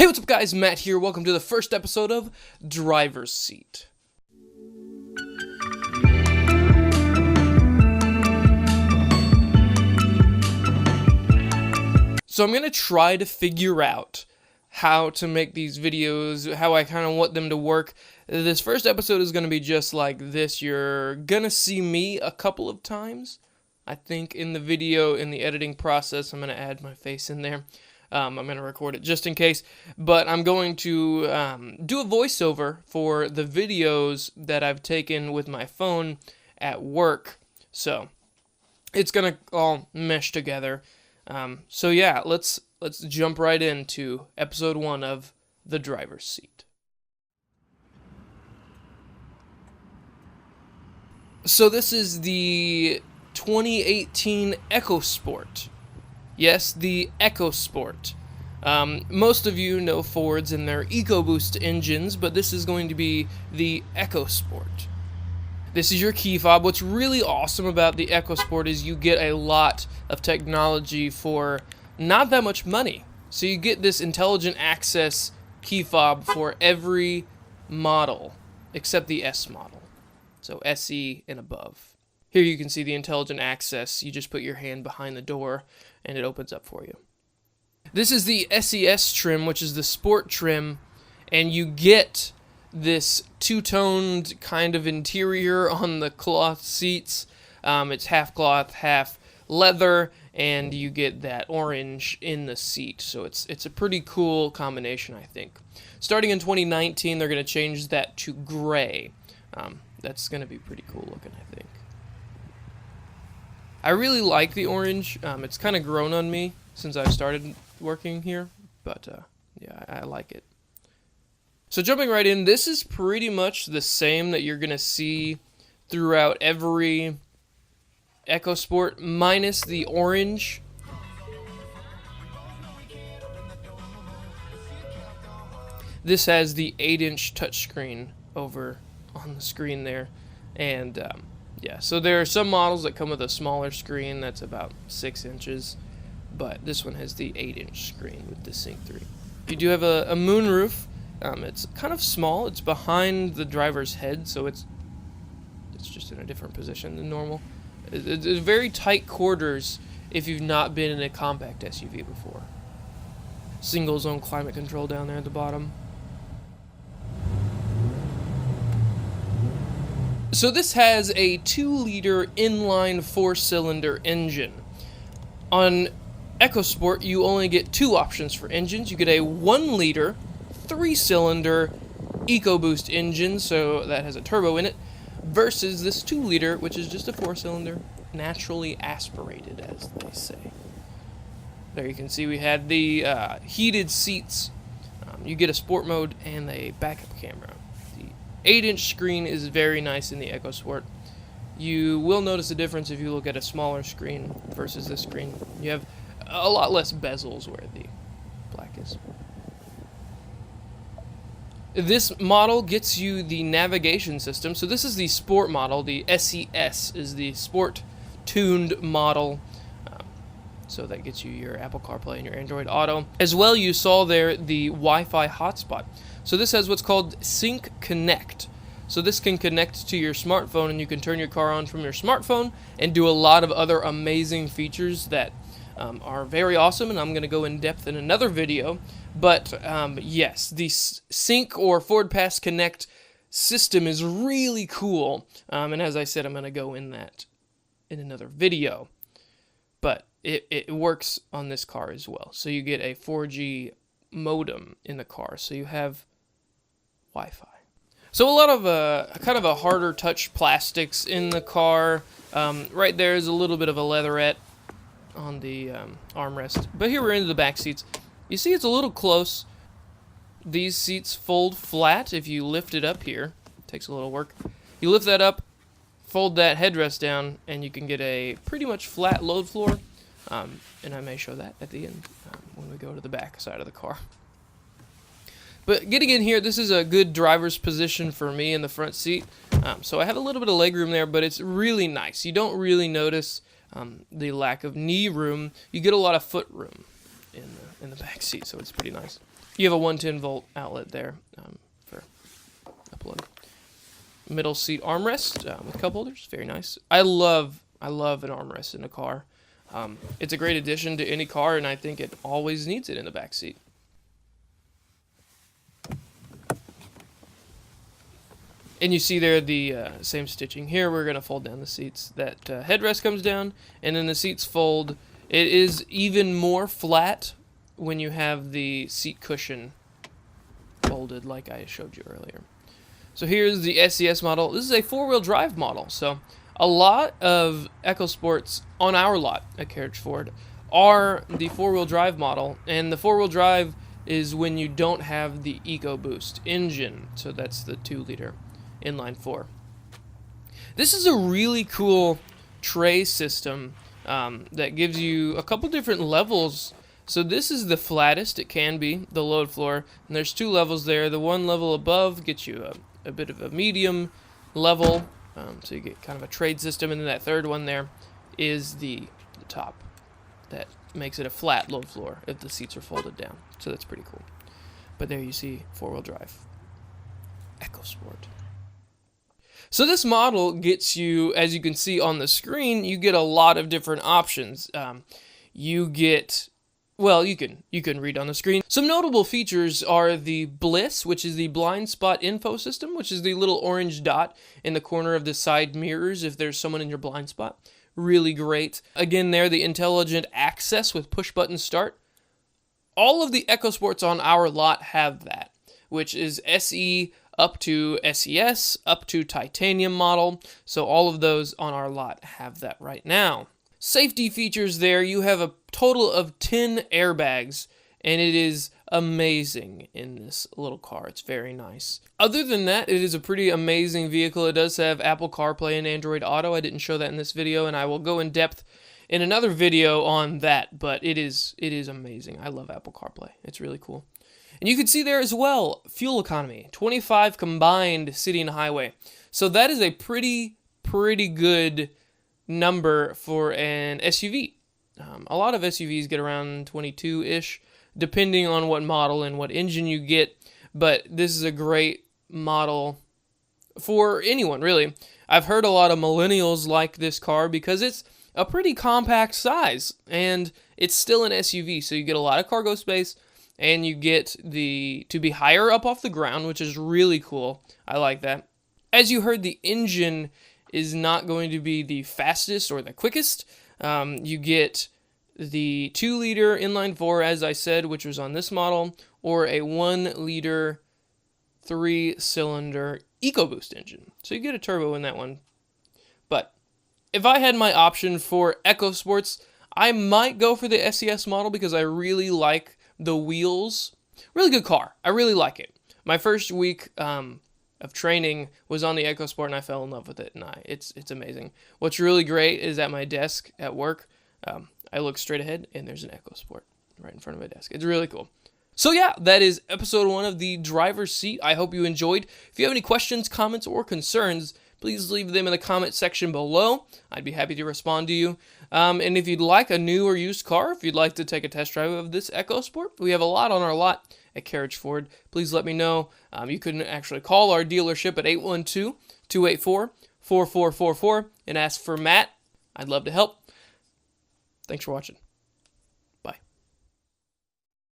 Hey, what's up guys, Matt here. Welcome to the first episode of Driver's Seat. So I'm going to try to figure out how to make these videos, how I kind of want them to work. This first episode is going to be just like this. You're going to see me a couple of times. I think in the video, in the editing process, I'm going to add my face in there. I'm going to record it just in case, but I'm going to do a voiceover for the videos that I've taken with my phone at work. So it's going to all mesh together. So yeah, let's jump right into episode 1 of The Driver's Seat. So this is the 2018 EcoSport. Yes, the EcoSport. Most of you know Fords and their EcoBoost engines, but this is going to be the EcoSport. This is your key fob. What's really awesome about the EcoSport is you get a lot of technology for not that much money. So you get this intelligent access key fob for every model, except the S model. So SE and above. Here you can see the intelligent access. You just put your hand behind the door and it opens up for you. This is the SES trim, which is the sport trim, and you get this two-toned kind of interior on the cloth seats. It's half cloth, half leather, and you get that orange in the seat. So it's a pretty cool combination, I think. Starting in 2019, they're going to change that to gray. That's going to be pretty cool looking, I think. I really like the orange. It's kind of grown on me since I started working here, but yeah, I like it. So jumping right in, this is pretty much the same that you're going to see throughout every EcoSport, minus the orange. This has the 8-inch touchscreen over on the screen there, and yeah, so there are some models that come with a smaller screen that's about 6 inches, but this one has the 8-inch screen with the Sync 3. You do have a moonroof. It's kind of small. It's behind the driver's head, so it's just in a different position than normal. It's very tight quarters if you've not been in a compact SUV before. Single zone climate control down there at the bottom. So this has a 2-liter inline 4-cylinder engine. On EcoSport, you only get 2 options for engines. You get a 1-liter 3-cylinder EcoBoost engine, so that has a turbo in it, versus this 2-liter, which is just a 4-cylinder, naturally aspirated, as they say. There you can see we had the heated seats. You get a sport mode and a backup camera. 8-inch screen is very nice in the EcoSport. You will notice a difference if you look at a smaller screen versus this screen. You have a lot less bezels where the black is. This model gets you the navigation system. So this is the sport model. The SES is the sport-tuned model. So that gets you your Apple CarPlay and your Android Auto. As well, you saw there the Wi-Fi hotspot. So this has what's called Sync Connect. So this can connect to your smartphone, and you can turn your car on from your smartphone and do a lot of other amazing features that are very awesome, and I'm going to go in depth in another video. But yes, the Sync or Ford Pass Connect system is really cool, and as I said, I'm going to go in that in another video. But it works on this car as well. So you get a 4G modem in the car, so you have Wi-Fi. So a lot of kind of a harder touch plastics in the car. Right there is a little bit of a leatherette on the armrest. But here we're into the back seats. You see it's a little close. These seats fold flat if you lift it up here. It takes a little work. You lift that up, fold that headrest down, and you can get a pretty much flat load floor. And I may show that at the end when we go to the back side of the car. But getting in here, this is a good driver's position for me in the front seat. So I have a little bit of leg room there, but it's really nice. You don't really notice the lack of knee room. You get a lot of foot room in the back seat, so it's pretty nice. You have a 110-volt outlet there for upload. Middle seat armrest with cup holders, very nice. I love an armrest in a car. It's a great addition to any car, and I think it always needs it in the back seat. And you see there the same stitching here. We're going to fold down the seats. That headrest comes down, and then the seats fold. It is even more flat when you have the seat cushion folded like I showed you earlier. So here's the SES model. This is a 4-wheel drive model. So a lot of EcoSports on our lot at Carriage Ford are the 4-wheel drive model. And the 4-wheel drive is when you don't have the EcoBoost engine. So that's the 2-liter inline 4. This is a really cool tray system that gives you a couple different levels. So this is the flattest it can be, the load floor, and there's 2 levels there. The one level above gets you a bit of a medium level, so you get kind of a trade system, and then that third one there is the top that makes it a flat load floor if the seats are folded down. So that's pretty cool. But there you see 4-wheel drive EcoSport. So this model gets you, as you can see on the screen, you get a lot of different options. You get, well, you can read on the screen. Some notable features are the Bliss, which is the blind spot info system, which is the little orange dot in the corner of the side mirrors if there's someone in your blind spot. Really great. Again, there, the intelligent access with push button start. All of the EcoSports on our lot have that, which is SE up to SES, up to titanium model. So all of those on our lot have that right now. Safety features there, you have a total of 10 airbags, and it is amazing in this little car. It's very nice. Other than that, it is a pretty amazing vehicle. It does have Apple CarPlay and Android Auto. I didn't show that in this video, and I will go in depth in another video on that, but it is amazing. I love Apple CarPlay. It's really cool. And you can see there as well, fuel economy, 25 combined city and highway. So that is a pretty good number for an SUV. A lot of SUVs get around 22-ish, depending on what model and what engine you get. But this is a great model for anyone, really. I've heard a lot of millennials like this car because it's a pretty compact size, and it's still an SUV, so you get a lot of cargo space, and you get to be higher up off the ground, which is really cool. I like that. As you heard, the engine is not going to be the fastest or the quickest. You get the 2-liter inline 4, as I said, which was on this model, or a 1-liter 3-cylinder EcoBoost engine. So you get a turbo in that one. But if I had my option for EcoSports, I might go for the SES model because I really like the wheels. Really good car. I really like it. My first week of training was on the EcoSport, and I fell in love with it, and it's amazing. What's really great is at my desk at work, I look straight ahead, and there's an EcoSport right in front of my desk. It's really cool. So yeah, that is episode 1 of the driver's seat. I hope you enjoyed. If you have any questions, comments, or concerns, please leave them in the comment section below. I'd be happy to respond to you. And if you'd like a new or used car, if you'd like to take a test drive of this EcoSport, we have a lot on our lot at Carriage Ford. Please let me know. You can actually call our dealership at 812-284-4444 and ask for Matt. I'd love to help. Thanks for watching.